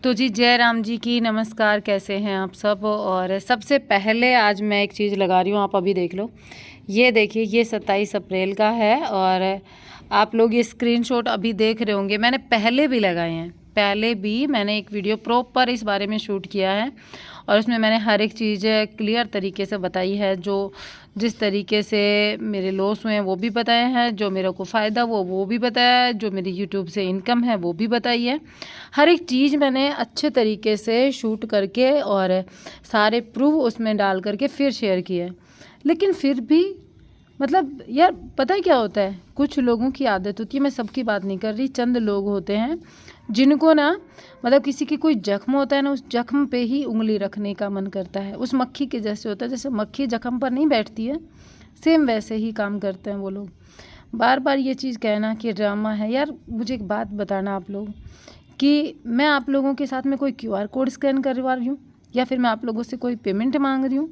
तो जी जय राम जी की नमस्कार। कैसे हैं आप सब। और सबसे पहले आज मैं एक चीज़ लगा रही हूँ, आप अभी देख लो। ये देखिए, ये 27 अप्रैल का है और आप लोग ये स्क्रीनशॉट अभी देख रहे होंगे। मैंने पहले भी लगाए हैं, पहले भी मैंने एक वीडियो प्रॉपर इस बारे में शूट किया है और उसमें मैंने हर एक चीज़ क्लियर तरीके से बताई है। जो जिस तरीके से मेरे लॉस हुए हैं वो भी बताए हैं, जो मेरे को फ़ायदा हुआ वो भी बताया है, जो मेरी यूट्यूब से इनकम है वो भी बताई है। हर एक चीज़ मैंने अच्छे तरीके से शूट करके और सारे प्रूफ उसमें डाल करके फिर शेयर किया है। लेकिन फिर भी मतलब यार पता है क्या होता है, कुछ लोगों की आदत होती है, मैं सबकी बात नहीं कर रही, चंद लोग होते हैं जिनको ना मतलब किसी की कोई जख्म होता है ना, उस जख्म पे ही उंगली रखने का मन करता है। उस मक्खी के जैसे होता है, जैसे मक्खी जख्म पर नहीं बैठती है, सेम वैसे ही काम करते हैं वो लोग। बार बार ये चीज़ कहना कि ड्रामा है। यार मुझे एक बात बताना आप लोग कि मैं आप लोगों के साथ में कोई QR कोड स्कैन करवा रही हूँ या फिर मैं आप लोगों से कोई पेमेंट मांग रही हूँ?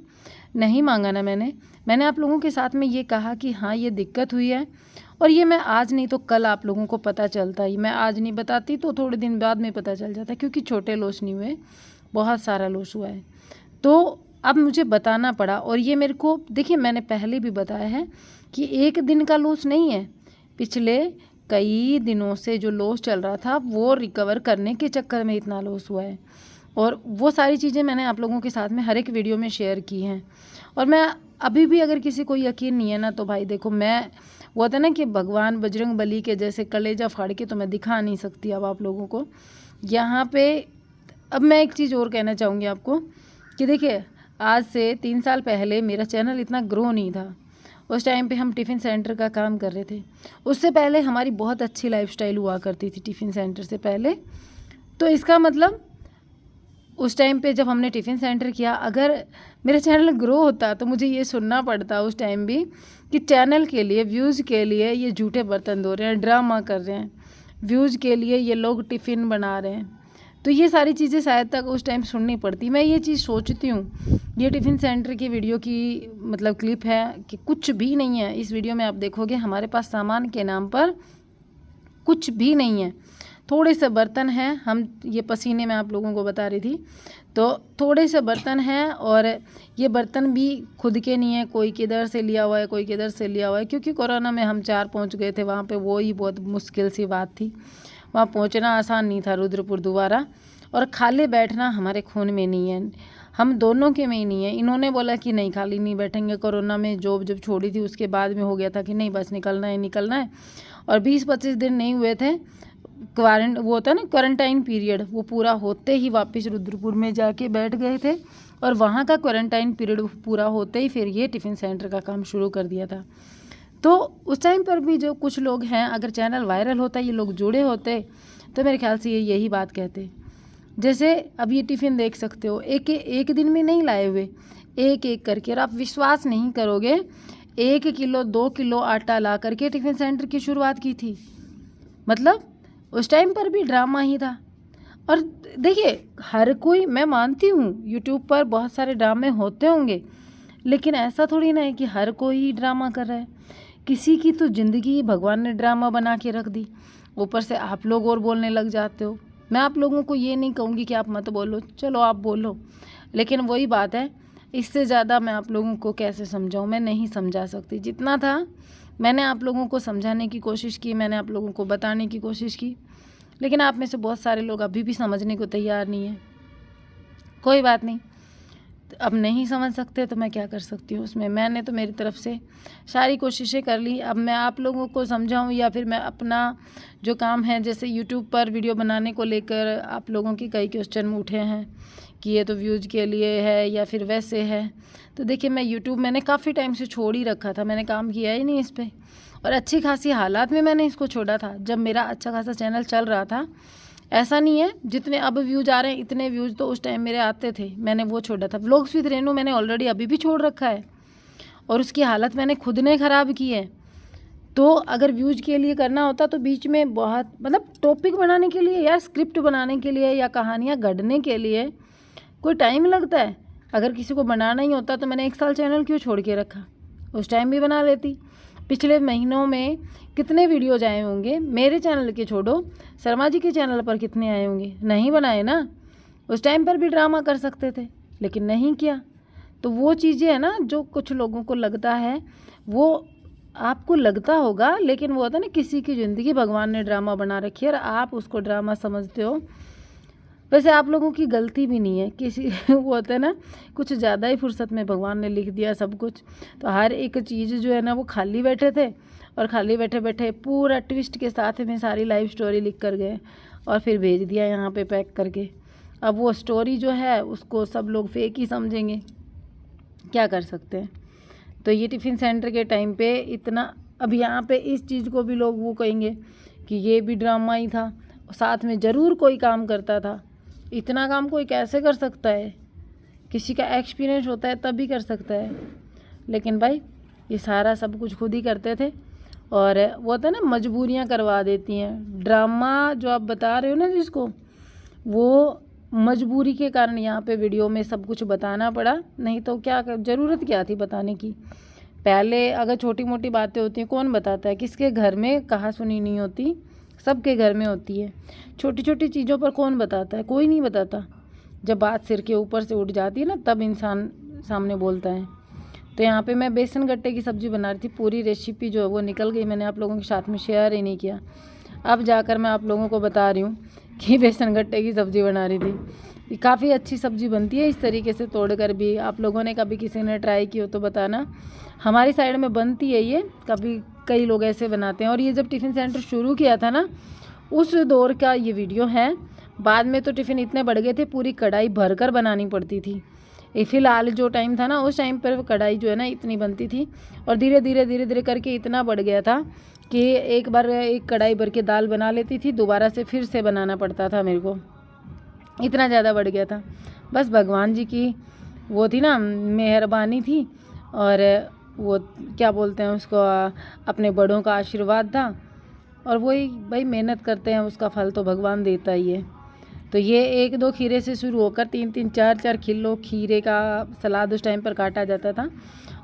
नहीं मांगा ना मैंने आप लोगों के साथ में ये कहा कि हाँ ये दिक्कत हुई है और ये मैं आज नहीं तो कल आप लोगों को पता चलता ही। मैं आज नहीं बताती तो थोड़े दिन बाद में पता चल जाता, क्योंकि छोटे लॉस नहीं हुए, बहुत सारा लॉस हुआ है। तो अब मुझे बताना पड़ा और ये मेरे को देखिए, मैंने पहले भी बताया है कि एक दिन का लॉस नहीं है। पिछले कई दिनों से जो लॉस चल रहा था वो रिकवर करने के चक्कर में इतना लॉस हुआ है और वो सारी चीज़ें मैंने आप लोगों के साथ में हर एक वीडियो में शेयर की हैं। और मैं अभी भी, अगर किसी को यकीन नहीं है ना, तो भाई देखो, मैं वो होता है ना कि भगवान बजरंग बली के जैसे कलेजा फाड़ के तो मैं दिखा नहीं सकती अब आप लोगों को यहाँ पे। अब मैं एक चीज़ और कहना चाहूँगी आपको कि देखिए, आज से 3 साल पहले मेरा चैनल इतना ग्रो नहीं था। उस टाइम पे हम टिफ़िन सेंटर का काम कर रहे थे। उससे पहले हमारी बहुत अच्छी लाइफस्टाइल हुआ करती थी टिफ़िन सेंटर से पहले। तो इसका मतलब उस टाइम पे जब हमने टिफ़िन सेंटर किया, अगर मेरा चैनल ग्रो होता तो मुझे ये सुनना पड़ता उस टाइम भी कि चैनल के लिए, व्यूज़ के लिए ये झूठे बर्तन धो रहे हैं, ड्रामा कर रहे हैं, व्यूज़ के लिए ये लोग टिफ़िन बना रहे हैं। तो ये सारी चीज़ें शायद तक उस टाइम सुननी पड़ती। मैं ये चीज़ सोचती हूँ, ये टिफ़िन सेंटर की वीडियो की मतलब क्लिप है कि कुछ भी नहीं है। इस वीडियो में आप देखोगे हमारे पास सामान के नाम पर कुछ भी नहीं है। थोड़े से बर्तन हैं, हम ये पसीने में आप लोगों को बता रही थी, तो थोड़े से बर्तन हैं और ये बर्तन भी खुद के नहीं है, कोई किधर से लिया हुआ है, कोई किधर से लिया हुआ है। क्योंकि कोरोना में हम 4 पहुंच गए थे वहाँ पे, वो ही बहुत मुश्किल सी बात थी। वहाँ पहुँचना आसान नहीं था रुद्रपुर दोबारा, और खाली बैठना हमारे खून में नहीं है, हम दोनों के में ही नहीं है। इन्होंने बोला कि नहीं खाली नहीं बैठेंगे। कोरोना में जॉब जब छोड़ी थी उसके बाद में हो गया था कि नहीं बस निकलना है। और 20-25 दिन नहीं हुए थे वो होता है ना क्वारंटाइन पीरियड, वो पूरा होते ही वापस रुद्रपुर में जाके बैठ गए थे और वहाँ का क्वारंटाइन पीरियड पूरा होते ही फिर ये टिफ़िन सेंटर का काम शुरू कर दिया था। तो उस टाइम पर भी जो कुछ लोग हैं, अगर चैनल वायरल होता, ये लोग जुड़े होते, तो मेरे ख्याल से ये यही बात कहते। जैसे अब ये टिफ़िन देख सकते हो, एक दिन में नहीं लाए हुए, एक एक करके। और आप विश्वास नहीं करोगे, 1 किलो 2 किलो आटा ला करके टिफ़िन सेंटर की शुरुआत की थी। मतलब उस टाइम पर भी ड्रामा ही था। और देखिए, हर कोई, मैं मानती हूँ यूट्यूब पर बहुत सारे ड्रामे होते होंगे, लेकिन ऐसा थोड़ी ना है कि हर कोई ड्रामा कर रहा है। किसी की तो ज़िंदगी भगवान ने ड्रामा बना के रख दी, ऊपर से आप लोग और बोलने लग जाते हो। मैं आप लोगों को ये नहीं कहूँगी कि आप मत बोलो, चलो आप बोलो, लेकिन वही बात है, इससे ज़्यादा मैं आप लोगों को कैसे समझाऊँ, मैं नहीं समझा सकती। जितना था मैंने आप लोगों को समझाने की कोशिश की, मैंने आप लोगों को बताने की कोशिश की, लेकिन आप में से बहुत सारे लोग अभी भी समझने को तैयार नहीं है। कोई बात नहीं, अब नहीं समझ सकते तो मैं क्या कर सकती हूँ उसमें। मैंने तो मेरी तरफ से सारी कोशिशें कर ली। अब मैं आप लोगों को समझाऊँ या फिर मैं अपना जो काम है, जैसे यूट्यूब पर वीडियो बनाने को लेकर आप लोगों के कई क्वेश्चन उठे हैं कि ये तो व्यूज़ के लिए है या फिर वैसे है। तो देखिए, मैं यूट्यूब मैंने काफ़ी टाइम से छोड़ ही रखा था, मैंने काम किया ही नहीं इस पर, और अच्छी खासी हालात में मैंने इसको छोड़ा था जब मेरा अच्छा खासा चैनल चल रहा था। ऐसा नहीं है जितने अब व्यूज़ आ रहे हैं इतने व्यूज़ तो उस टाइम मेरे आते थे, मैंने वो छोड़ा था। व्लॉग्स विद रेनू मैंने ऑलरेडी अभी भी छोड़ रखा है और उसकी हालत मैंने खुद ने ख़राब की है। तो अगर व्यूज़ के लिए करना होता तो बीच में बहुत मतलब टॉपिक बनाने के लिए या स्क्रिप्ट बनाने के लिए या कहानियाँ गढ़ने के लिए कोई टाइम लगता है। अगर किसी को बनाना ही होता तो मैंने 1 साल चैनल क्यों छोड़ के रखा, उस टाइम भी बना लेती। पिछले महीनों में कितने वीडियोज आए होंगे मेरे चैनल के, छोड़ो शर्मा जी के चैनल पर कितने आए होंगे, नहीं बनाए ना। उस टाइम पर भी ड्रामा कर सकते थे लेकिन नहीं किया। तो वो चीज़ें है ना जो कुछ लोगों को लगता है, वो आपको लगता होगा, लेकिन वो होता है ना किसी की ज़िंदगी भगवान ने ड्रामा बना रखी है और आप उसको ड्रामा समझते हो। वैसे आप लोगों की गलती भी नहीं है किसी वो होता है ना कुछ ज़्यादा ही फुर्सत में भगवान ने लिख दिया सब कुछ। तो हर एक चीज़ जो है ना वो खाली बैठे थे और खाली बैठे बैठे पूरा ट्विस्ट के साथ में सारी लाइफ स्टोरी लिख कर गए और फिर भेज दिया यहाँ पे पैक करके। अब वो स्टोरी जो है उसको सब लोग फेक ही समझेंगे, क्या कर सकते हैं। तो ये टिफ़िन सेंटर के टाइम पे इतना, अब यहाँ पे इस चीज़ को भी लोग वो कहेंगे कि ये भी ड्रामा ही था, साथ में ज़रूर कोई काम करता था। इतना काम कोई कैसे कर सकता है, किसी का एक्सपीरियंस होता है तभी कर सकता है। लेकिन भाई ये सारा सब कुछ खुद ही करते थे और वो होता है ना मजबूरियाँ करवा देती हैं। ड्रामा जो आप बता रहे हो ना जिसको, वो मजबूरी के कारण यहाँ पे वीडियो में सब कुछ बताना पड़ा, नहीं तो क्या ज़रूरत क्या थी बताने की। पहले अगर छोटी मोटी बातें होती हैं कौन बताता है, किसके घर में कहा सुनी नहीं होती, सबके घर में होती है। छोटी छोटी चीज़ों पर कौन बताता है, कोई नहीं बताता। जब बात सिर के ऊपर से उठ जाती है ना तब इंसान सामने बोलता है। तो यहाँ पे मैं बेसन गट्टे की सब्ज़ी बना रही थी, पूरी रेसिपी जो है वो निकल गई, मैंने आप लोगों के साथ में शेयर ही नहीं किया। अब जाकर मैं आप लोगों को बता रही हूँ कि बेसन गट्टे की सब्ज़ी बना रही थी। काफ़ी अच्छी सब्ज़ी बनती है इस तरीके से तोड़कर भी। आप लोगों ने कभी किसी ने ट्राई की हो तो बताना। हमारी साइड में बनती है ये, कभी कई लोग ऐसे बनाते हैं। और ये जब टिफ़िन सेंटर शुरू किया था ना उस दौर का ये वीडियो है। बाद में तो टिफ़िन इतने बढ़ गए थे पूरी कढ़ाई भर कर बनानी पड़ती थी। ये फ़िलहाल जो टाइम था ना उस टाइम पर कढ़ाई जो है ना इतनी बनती थी और धीरे धीरे करके इतना बढ़ गया था कि एक बार एक कढ़ाई भर के दाल बना लेती थी, दोबारा से फिर से बनाना पड़ता था मेरे को, इतना ज़्यादा बढ़ गया था। बस भगवान जी की वो थी ना मेहरबानी थी और वो क्या बोलते हैं उसको, अपने बड़ों का आशीर्वाद था। और वही भाई मेहनत करते हैं उसका फल तो भगवान देता ही है। तो ये 1-2 खीरे से शुरू होकर 3-3 4-4 किलो खीरे का सलाद उस टाइम पर काटा जाता था।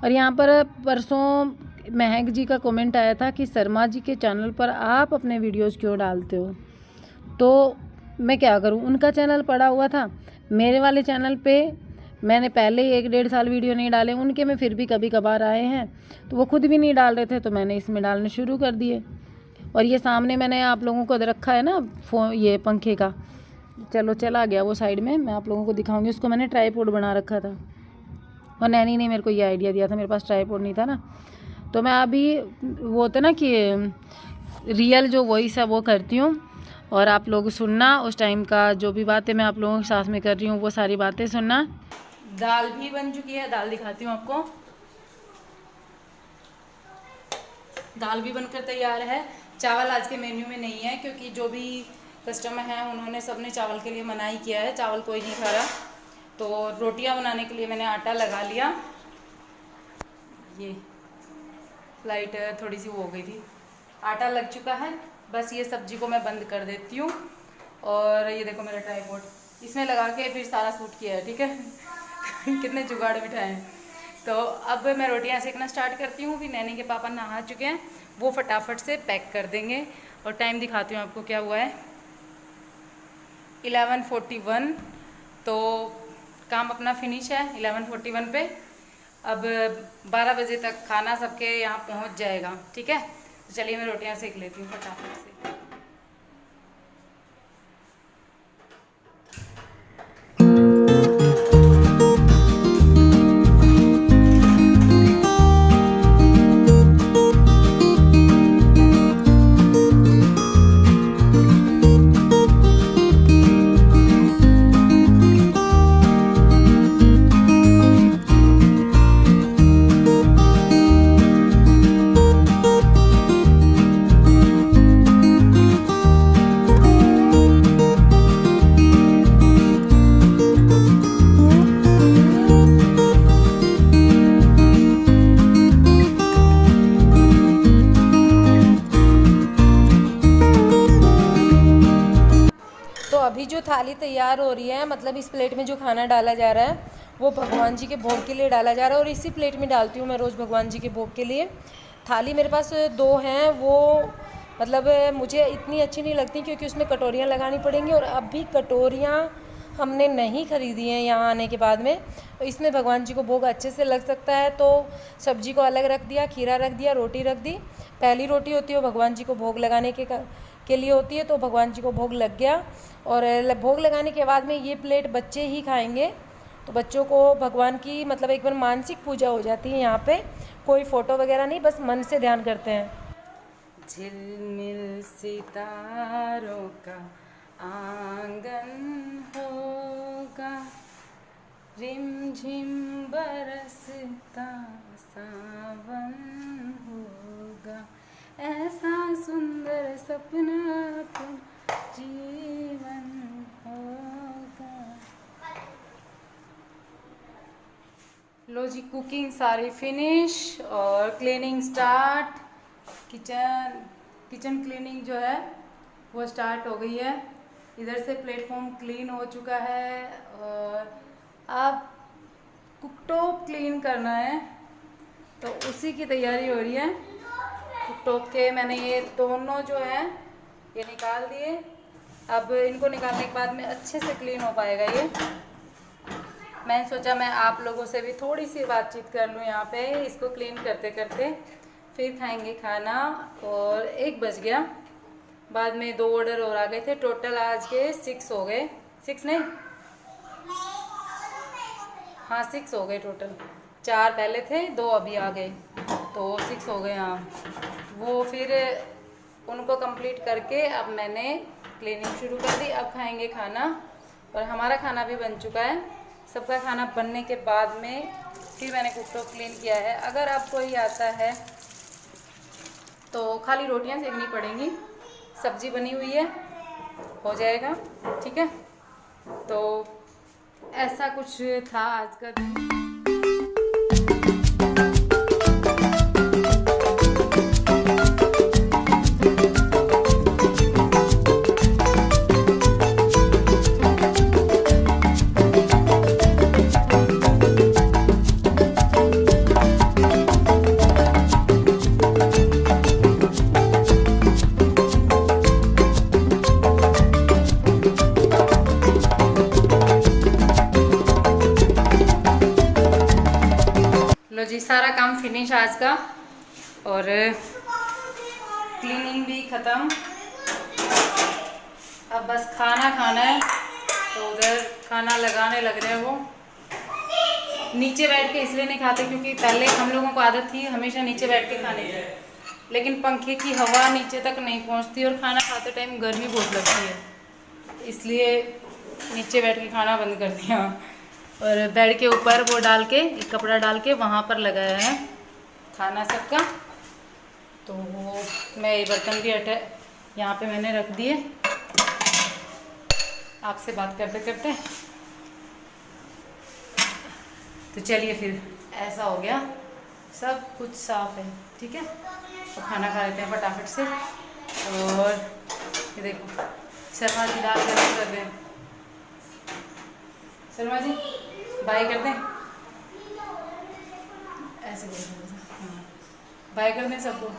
और यहाँ पर परसों महक जी का कमेंट आया था कि शर्मा जी के चैनल पर आप अपने वीडियोस क्यों डालते हो। तो मैं क्या करूँ, उनका चैनल पड़ा हुआ था, मेरे वाले चैनल पे मैंने पहले ही 1-1.5 साल वीडियो नहीं डाले, उनके में फिर भी कभी कभार आए हैं। तो वो खुद भी नहीं डाल रहे थे तो मैंने इसमें डालने शुरू कर दिए। और ये सामने मैंने आप लोगों को रखा है ना ये पंखे का, चलो चला गया वो साइड में, मैं आप लोगों को दिखाऊंगी। उसको मैंने ट्राईपोड बना रखा था और नैनी ने मेरे को ये आइडिया दिया था, मेरे पास ट्राईपोड नहीं था ना। तो मैं अभी वो होता ना कि रियल जो वॉइस है वो करती हूँ और आप लोग सुनना उस टाइम का जो भी बातें मैं आप लोगों के साथ में कर रही हूँ वो सारी बातें सुनना। दाल भी बन चुकी है, दाल दिखाती हूँ आपको। दाल भी बनकर तैयार है। चावल आज के मेन्यू में नहीं है क्योंकि जो भी कस्टमर हैं उन्होंने सबने चावल के लिए मना ही किया है, चावल कोई नहीं खा रहा। तो रोटियां बनाने के लिए मैंने आटा लगा लिया। ये लाइट थोड़ी सी वो हो गई थी, आटा लग चुका है। बस ये सब्जी को मैं बंद कर देती हूँ। और ये देखो मेरा ट्राइपॉड, इसमें लगा के फिर सारा सूट किया है, ठीक है। कितने जुगाड़ बिठाए हैं। तो अब मैं रोटियां सेकना स्टार्ट करती हूँ। फिर नैनी के पापा नहा चुके हैं, वो फटाफट से पैक कर देंगे। और टाइम दिखाती हूँ आपको क्या हुआ है, 11:41। तो काम अपना फिनिश है 11:41 पे। अब 12 बजे तक खाना सबके यहाँ पहुँच जाएगा, ठीक है। तो चलिए मैं रोटियां सेक लेती हूँ फटाफट से। अभी जो थाली तैयार हो रही है, मतलब इस प्लेट में जो खाना डाला जा रहा है वो भगवान जी के भोग के लिए डाला जा रहा है। और इसी प्लेट में डालती हूँ मैं रोज़ भगवान जी के भोग के लिए। थाली मेरे पास 2 हैं, वो मतलब मुझे इतनी अच्छी नहीं लगती क्योंकि उसमें कटोरियाँ लगानी पड़ेंगी। और अभी कटोरियाँ हमने नहीं ख़रीदी है यहाँ आने के बाद में। तो इसमें भगवान जी को भोग अच्छे से लग सकता है, तो सब्जी को अलग रख दिया, खीरा रख दिया, रोटी रख दी। पहली रोटी होती है वो भगवान जी को भोग लगाने के लिए होती है, तो भगवान जी को भोग लग गया। और भोग लगाने के बाद में ये प्लेट बच्चे ही खाएंगे। तो बच्चों को भगवान की मतलब एक बार मानसिक पूजा हो जाती है यहाँ पे, कोई फ़ोटो वगैरह नहीं, बस मन से ध्यान करते हैं। झिलमिल सितारों का आंगन होगा, रिमझिम बरसता सावन होगा, ऐसा सुंदर सपना तुम जीवन होगा। लो जी, कुकिंग सारी फिनिश और क्लीनिंग स्टार्ट। किचन क्लीनिंग जो है वो स्टार्ट हो गई है। इधर से प्लेटफॉर्म क्लीन हो चुका है और अब कुकटॉप क्लीन करना है, तो उसी की तैयारी हो रही है। कुकटॉप के मैंने ये दोनों जो है ये निकाल दिए। अब इनको निकालने के बाद में अच्छे से क्लीन हो पाएगा ये। मैंने सोचा मैं आप लोगों से भी थोड़ी सी बातचीत कर लूँ यहाँ पे, इसको क्लीन करते करते। फिर खाएंगे खाना और 1 बज गया। बाद में 2 ऑर्डर और आ गए थे, टोटल आज के 6 हो गए। 6 नहीं, हाँ 6 हो गए टोटल। 4 पहले थे, 2 अभी आ गए, तो 6 हो गए। हाँ, वो फिर उनको कंप्लीट करके अब मैंने क्लीनिंग शुरू कर दी। अब खाएंगे खाना और हमारा खाना भी बन चुका है। सबका खाना बनने के बाद में फिर मैंने कुकटॉप क्लीन किया है। अगर आप कोई आता है तो खाली रोटियां सेकनी पड़ेंगी, सब्जी बनी हुई है, हो जाएगा, ठीक है। तो ऐसा कुछ था आज का दिन। लो जी, सारा काम फिनिश आज का और क्लीनिंग भी ख़त्म। अब बस खाना खाना है, तो उधर खाना लगाने लग रहे हैं वो। नीचे बैठ के इसलिए नहीं खाते क्योंकि पहले हम लोगों को आदत थी हमेशा नीचे बैठ के खाने की, लेकिन पंखे की हवा नीचे तक नहीं पहुंचती और खाना खाते टाइम गर्मी बहुत लगती है, इसलिए नीचे बैठ के खाना बंद कर दिया। और बेड के ऊपर वो डाल के, एक कपड़ा डाल के वहाँ पर लगाया है खाना सबका। तो वो मैं ये बर्तन भी यहाँ पे मैंने रख दिए आपसे बात करते करते। तो चलिए फिर, ऐसा हो गया, सब कुछ साफ है, ठीक है। तो खाना खा लेते हैं फटाफट से। और ये देखो शर्मा जी दाल गरम कर रहे हैं। शर्मा जी बाय कर दें, ऐसे हाँ, बाय कर दें सबको।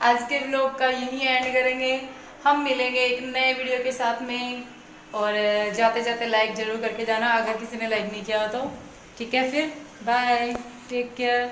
आज के व्लॉग का यही एंड करेंगे। हम मिलेंगे एक नए वीडियो के साथ में, और जाते जाते लाइक ज़रूर करके जाना अगर किसी ने लाइक नहीं किया हो तो, ठीक है। फिर बाय, टेक केयर।